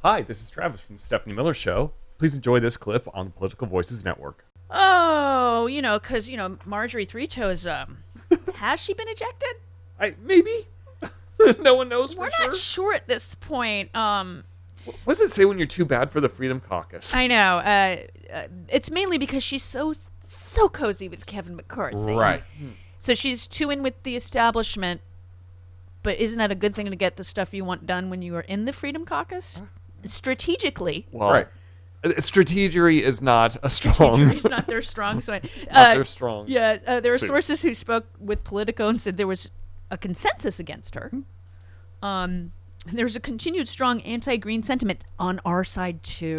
Hi, this is Travis from the Stephanie Miller Show. Please enjoy this clip on the Political Voices Network. Oh, because, Marjorie Three Toes, has she been ejected? Maybe. No one knows for We're sure. not sure at this point. What does it say when you're too bad for the Freedom Caucus? I know. It's mainly because she's so cozy with Kevin McCarthy. Right. So she's too in with the establishment, but isn't that a good thing to get the stuff you want done when you are in the Freedom Caucus? Strategically. Well, Right. Strategery is not a strong. It's not their strong side. not their strong. Yeah, there were suit. sources who spoke with Politico and said there was a consensus against her. There's a continued strong anti-Green sentiment on our side too.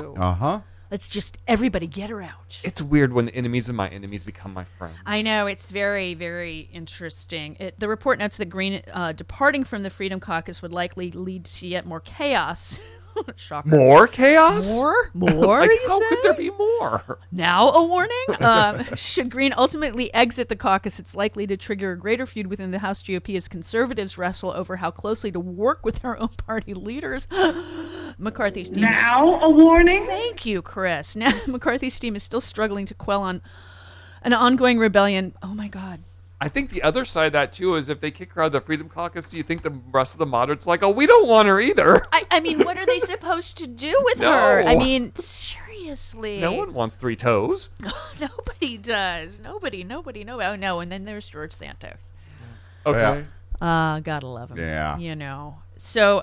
Let's just everybody get her out. It's weird when the enemies of my enemies become my friends. I know, it's very, very interesting. The report notes that Green departing from the Freedom Caucus would likely lead to yet more chaos. Shocker. More chaos? More? Like, you how say? could there be more? Now a warning? Should Green ultimately exit the caucus, it's likely to trigger a greater feud within the House GOP as conservatives wrestle over how closely to work with their own party leaders. McCarthy's team Now a warning? Thank you, Chris. Now McCarthy's team is still struggling to quell on an ongoing rebellion. Oh, my God. I think the other side of that, too, is if they kick her out of the Freedom Caucus, do you think the rest of the moderates are like, oh, we don't want her either? I mean, what are they supposed to do with her? I mean, seriously. No one wants 3 toes. Nobody does. Nobody. Oh, no, and then there's George Santos. Okay. Gotta love him. Yeah. So,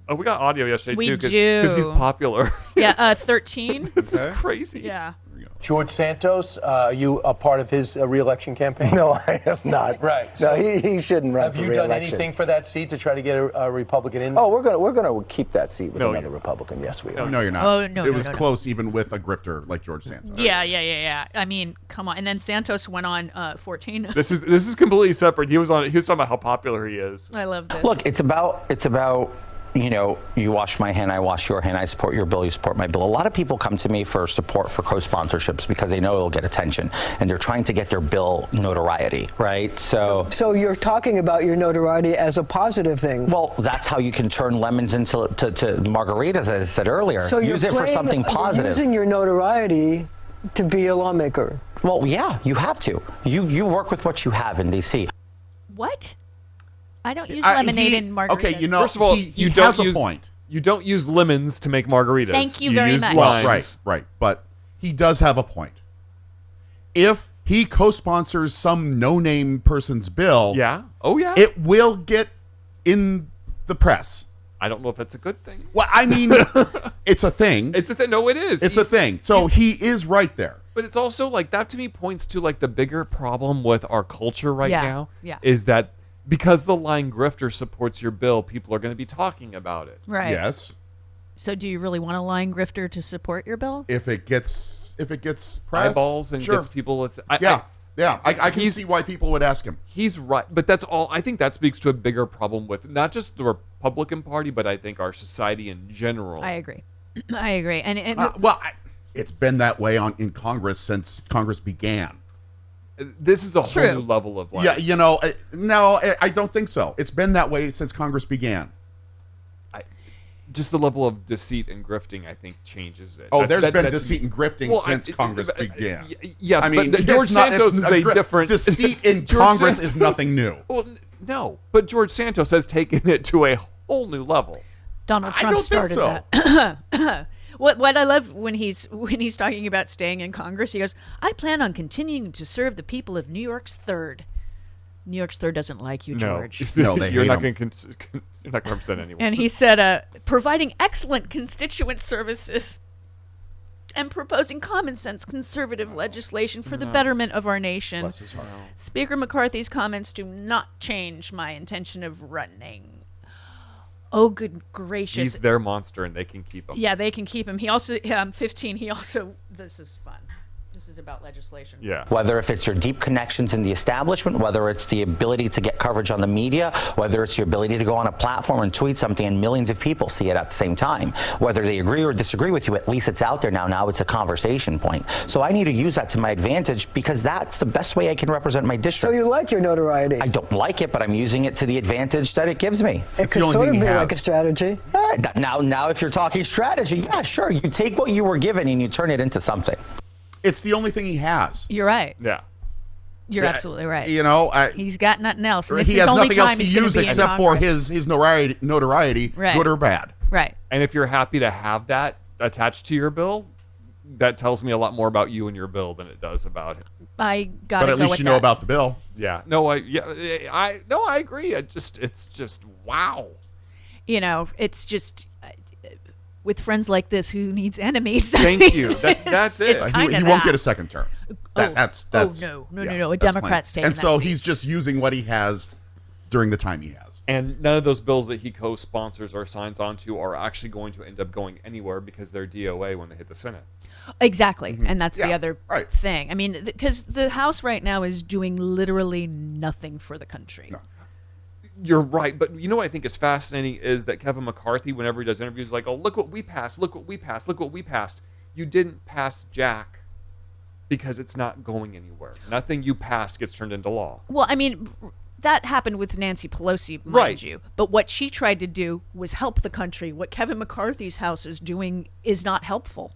Oh, we got audio yesterday, We too, do. because he's popular. yeah, 13. This is crazy. Yeah. George Santos, are you a part of his re-election campaign? No, I am not. Right. No, So he shouldn't run have for you re-election. done anything for that seat to try to get a Republican in? Oh, we're gonna keep that seat with No, another you're- Republican. Yes, we are. No, you're not. Oh, no, It no, was no, no. close even with a grifter like George Santos. Yeah. I mean, come on. And then Santos went on 14. This is completely separate. He was talking about how popular he is. I love this. Look, it's about you wash my hand, I wash your hand, I support your bill, you support my bill. A lot of people come to me for support for co-sponsorships because they know it'll get attention, and they're trying to get their bill notoriety, right? So you're talking about your notoriety as a positive thing. well, that's how you can turn lemons into margaritas, as I said earlier. So Use it for something you're positive. using your notoriety to be a lawmaker. Well, yeah, you have to. You work with what you have in D.C. What? I don't use lemonade in margarita. Okay, First of all, he you don't has use a point. You don't use lemons to make margaritas. Thank you very use much. Limes. Right. But he does have a point. If he co-sponsors some no-name person's bill, Yeah. Oh yeah. it will get in the press. I don't know if that's a good thing. Well, I mean, it's a thing. It's a thing. No, it is. It's a thing. So he is right there. But it's also like that to me points to like the bigger problem with our culture right now. Yeah. Is that because the lying grifter supports your bill, people are going to be talking about it. Right. Yes. So do you really want a lying grifter to support your bill? If it gets press, Eyeballs and sure. gets people. I can see why people would ask him. He's right, but that's all. I think that speaks to a bigger problem with not just the Republican Party, but I think our society in general. I agree. And It's been that way in Congress since Congress began. This is a whole True. new level of life. Yeah, no, I don't think so. It's been that way since Congress began. Just the level of deceit and grifting, I think, changes it. Oh, there's been deceit and grifting since Congress began. Yes, I mean, but George Santos is a different... Deceit in George Congress Santos- is nothing new. Well, no, but George Santos has taken it to a whole new level. Donald I Trump don't think started so. that. What I love when he's talking about staying in Congress, he goes, "I plan on continuing to serve the people of New York's 3rd." New York's 3rd doesn't like you, George. No, they you're hate not him. going to you're not going to represent anyone. And he said, providing excellent constituent services and proposing common sense conservative legislation for the betterment of our nation. Bless his heart. Speaker McCarthy's comments do not change my intention of running. Oh, good gracious. He's their monster, and they can keep him. Yeah, they can keep him. He also, 15, he also, this is fun. This is about legislation. Yeah. Whether if it's your deep connections in the establishment, whether it's the ability to get coverage on the media, whether it's your ability to go on a platform and tweet something and millions of people see it at the same time, whether they agree or disagree with you, at least it's out there now. Now it's a conversation point. So I need to use that to my advantage because that's the best way I can represent my So district. you like your notoriety? I don't like it, but I'm using it to the advantage that it gives me. It It's the could only sort thing of he be like a has. strategy. Now, if you're talking strategy, yeah, sure. You take what you were given and you turn it into something. It's the only thing he has. You're right. Yeah. You're absolutely right. You know, He's got nothing else. And it's he his has only nothing else time to he's gonna use be in except for Congress. his notoriety, Right. good or bad. Right. And if you're happy to have that attached to your bill, that tells me a lot more about you and your bill than it does about him. I got to But go at least with you know that. about the bill. Yeah. I agree. It's just wow. You know, it's just with friends like this, who needs enemies? Thank you. That's it. It's He kind of won't that. get a second term. That's no. A that's Democrat's plain. taking And that so seat. he's just using what he has during the time he has. And none of those bills that he co-sponsors or signs onto are actually going to end up going anywhere because they're DOA when they hit the Senate. Exactly, and that's the Mm-hmm. Yeah, other right. thing. I mean, because the House right now is doing literally nothing for the country. No. You're right, but you know what I think is fascinating is that Kevin McCarthy, whenever he does interviews, is like, oh, look what we passed, look what we passed, look what we passed. You didn't pass Jack because it's not going anywhere. Nothing you pass gets turned into law. Well, I mean, that happened with Nancy Pelosi, mind Right. you. But what she tried to do was help the country. What Kevin McCarthy's House is doing is not helpful.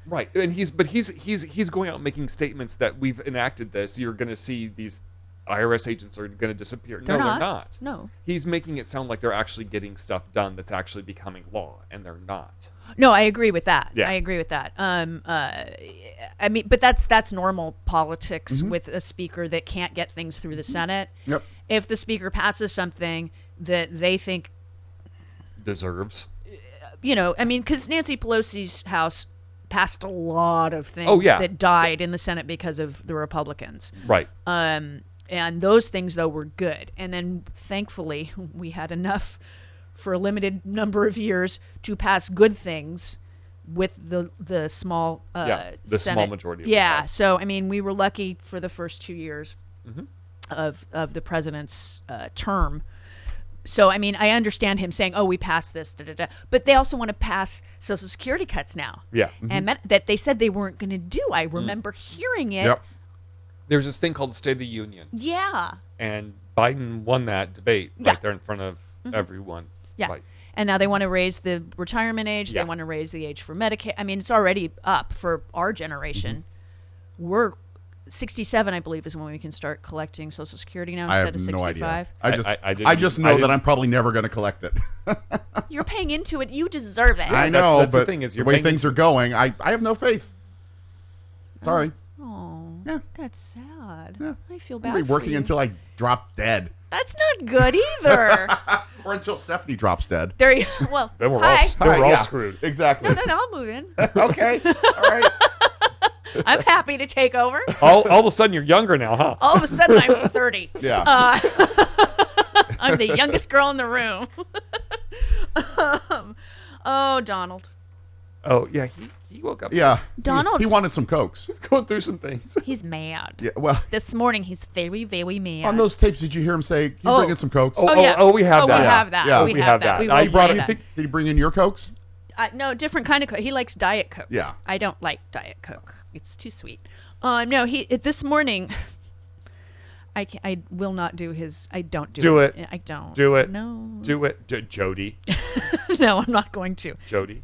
Right, and he's going out and making statements that we've enacted this. You're going to see these IRS agents are going to disappear. They're no, not. they're not. No. He's making it sound like they're actually getting stuff done that's actually becoming law, and they're not. No, I agree with that. Yeah. I agree with that. I mean, but that's normal politics Mm-hmm. with a speaker that can't get things through the Senate. Yep. If the speaker passes something that they think, Deserves. you know, I mean, because Nancy Pelosi's House passed a lot of things Oh, yeah. that died in the Senate because of the Republicans. Right. And those things, though, were good. And then, thankfully, we had enough for a limited number of years to pass good things with the small Yeah, the small Senate. majority of Yeah. the So, I mean, we were lucky for the first 2 years Mm-hmm. of the president's term. So, I mean, I understand him saying, oh, we passed this, da, da, da. But they also want to pass Social Security cuts now. Yeah. And that they said they weren't going to do. I remember hearing it. Yep. There's this thing called the State of the Union, Yeah. and Biden won that debate Yeah. right there in front of everyone. Yeah. Right. And now they want to raise the retirement age. Yeah. They want to raise the age for Medicaid. I mean, it's already up for our generation. We're 67, I believe, is when we can start collecting Social Security now I instead have of no 65. idea. I I just know that I'm probably never going to collect it. You're paying into it. You deserve it. I know, that's the but thing is the you're way paying things are going, I have no faith. Sorry. Oh, Yeah. that's sad. Yeah. I feel I'll bad be for working you. until I drop dead. That's not good either. Or until Stephanie drops dead. There you well, Then we're hi. all, then we're all Yeah, screwed. Exactly. No, I'll move in. Okay. All right. I'm happy to take over. All of a sudden, you're younger now, huh? All of a sudden, I'm 30. Yeah. I'm the youngest girl in the room. Oh, Donald. Oh, yeah, he woke up. Yeah. Donald's- He wanted some Cokes. He's going through some things. He's mad. Yeah. Well, This morning, he's very, very mad. on those tapes, did you hear him say, "Can you bring in some Cokes"? Oh, yeah. oh, we have Oh, that. we have that. Yeah, we have that. We I will brought play it. that. Did he bring in your Cokes? No, different kind of Coke. He likes Diet Coke. Yeah. I don't like Diet Coke. It's too sweet. No, this morning, I will not do his. I don't do Do it. it. I don't. Do it. No. Do it. Jody. No, I'm not going to. Jody.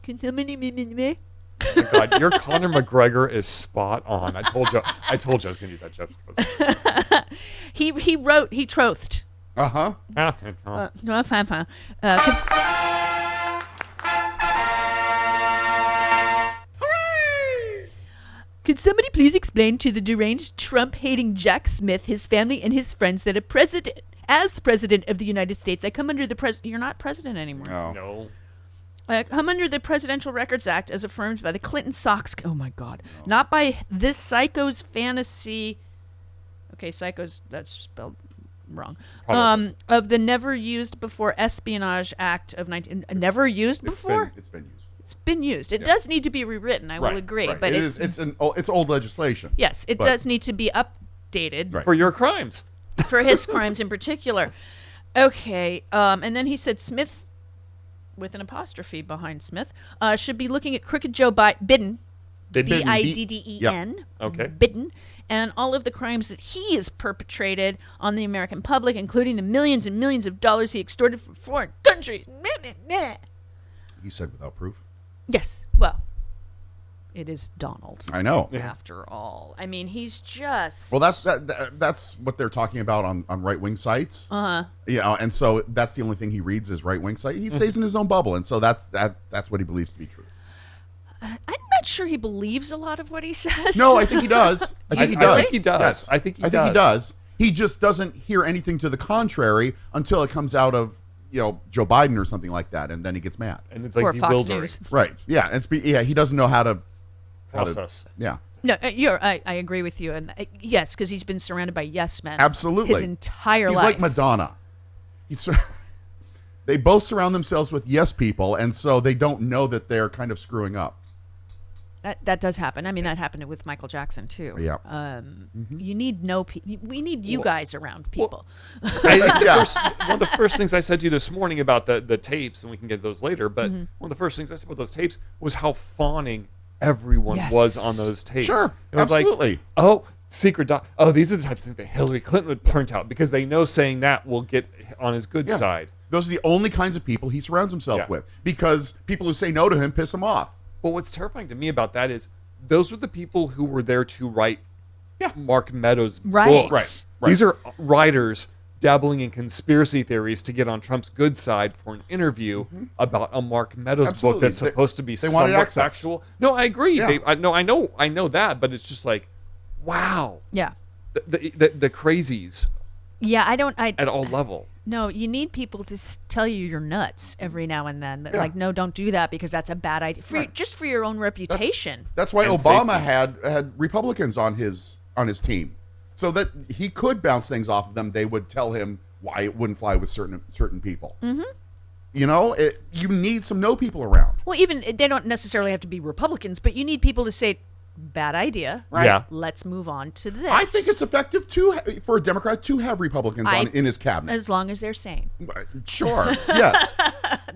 Can somebody me? Oh my God, your Conor McGregor is spot on. I told you I was going to do that joke. He trothed. Uh-huh. No, fine. Could somebody please explain to the deranged Trump-hating Jack Smith, his family, and his friends that as president of the United States, I come under the you're not president anymore. No. No. I come under the Presidential Records Act as affirmed by the Clinton Sox. Oh my God! Not by this psycho's fantasy. Okay, psycho's that's spelled wrong. Probably. Of the Never Used Before Espionage Act of 19. Never used before. It's been used. It's been used. It does need to be rewritten. I will agree, right. but it's old legislation. Yes, it does need to be updated For your crimes. for his crimes in particular. Okay, and then he said Smith, with an apostrophe behind Smith, should be looking at crooked Joe Biden, Bidden, Okay. Biden, and all of the crimes that he has perpetrated on the American public, including the millions and millions of dollars he extorted from foreign countries. He said without proof. Yes, well, it is Donald. I know. After all, I mean, he's just Well, that's what they're talking about on right wing sites. Uh-huh. And so that's the only thing he reads is right wing site. He stays in his own bubble, and so that's what he believes to be true. I'm not sure he believes a lot of what he says. No, I think he does. I think he does. I think he does. Yes. I think he he does. He just doesn't hear anything to the contrary until it comes out of Joe Biden or something like that, and then he gets mad. And it's like Or Fox bewildering. News. Right? Yeah. He doesn't know how to Process. Yeah. No, I agree with you, and yes, because he's been surrounded by yes men. Absolutely. his entire He's life. like Madonna. They both surround themselves with yes people, and so they don't know that they're kind of screwing up. That does happen. I mean, that happened with Michael Jackson too. Yeah. You need we need you guys around people. One of the first things I said to you this morning about the tapes, and we can get those later, but one of the first things I said about those tapes was how fawning everyone Yes. was on those tapes. Sure, It was absolutely. like, oh, secret oh, these are the types of things that Hillary Clinton would point out because they know saying that will get on his good side. Those are the only kinds of people he surrounds himself Yeah. with, because people who say no to him piss him off. But what's terrifying to me about that is those were the people who were there to write Mark Meadows' Right. books. Right. These are writers dabbling in conspiracy theories to get on Trump's good side for an interview about a Mark Meadows book Absolutely. that's supposed to be They wanted somewhat access. factual. No, I agree. Yeah. I know that, but it's just like, wow, Yeah, the crazies yeah. at all level. No, you need people to tell you you're nuts every now and then. Like, no, don't do that because that's a bad idea. Just for your own reputation. That's why And Obama safety. had Republicans on his team, so that he could bounce things off of them. They would tell him why it wouldn't fly with certain people. Mm-hmm. You need some no people around. Well, even they don't necessarily have to be Republicans, but you need people to say, bad idea. Right. Yeah. Let's move on to this. I think it's effective for a Democrat to have Republicans in his cabinet. as long as they're sane. Sure. Yes.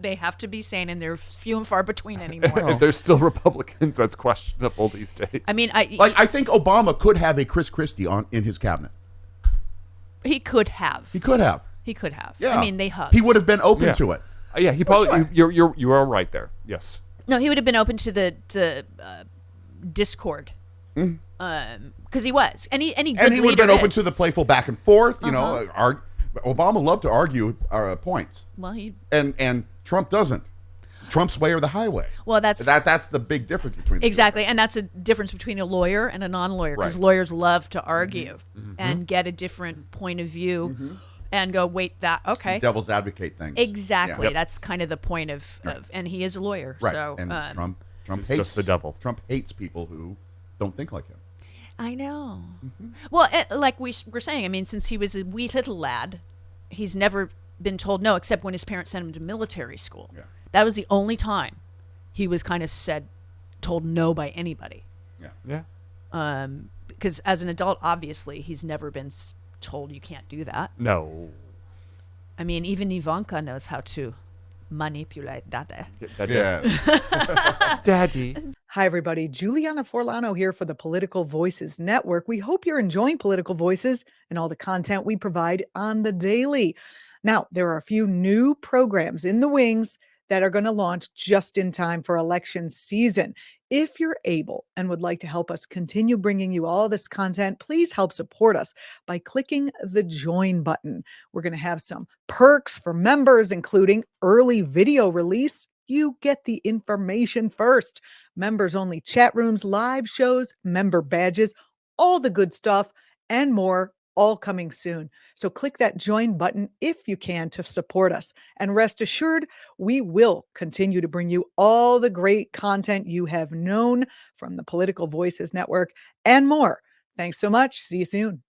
They have to be sane, and they're few and far between anymore. If there's still Republicans, that's questionable these days. I mean, I think Obama could have a Chris Christie in his cabinet. he could have. He could have. He could have. Yeah. I mean, they hugged. He would have been open Yeah. to it. Yeah, he probably. sure. You are right there. Yes. No, he would have been open to the discord. Because he was, any good And he would have been leader open is. to the playful back and forth. Obama loved to argue points, Well, and Trump doesn't. Trump's way or the highway. Well, that's the big difference between the two. exactly, and that's a difference between a lawyer and a non-lawyer. Because Right. lawyers love to argue and get a different point of view, and go, wait, that okay, Devil's advocate things. exactly. Yeah. That's kind of the point of and he is a lawyer, Right. so and Trump He's hates just the devil. Trump hates people who don't think like him. I know. Well, like we were saying, I mean, since he was a wee little lad, he's never been told no, except when his parents sent him to military school. Yeah. That was the only time he was kind of told no by anybody. Yeah. Because as an adult, obviously, he's never been told you can't do that. No. I mean, even Ivanka knows how to manipulate data. Daddy. Hi, everybody. Julliana Forlano here for the Political Voices Network. We hope you're enjoying Political Voices and all the content we provide on the daily. Now, there are a few new programs in the wings that are going to launch just in time for election season. If you're able and would like to help us continue bringing you all this content, please help support us by clicking the join button. We're going to have some perks for members, including early video release. You get the information first. Members only chat rooms, live shows, member badges, all the good stuff and more, all coming soon. So click that join button if you can to support us. And rest assured, we will continue to bring you all the great content you have known from the Political Voices Network and more. Thanks so much. See you soon.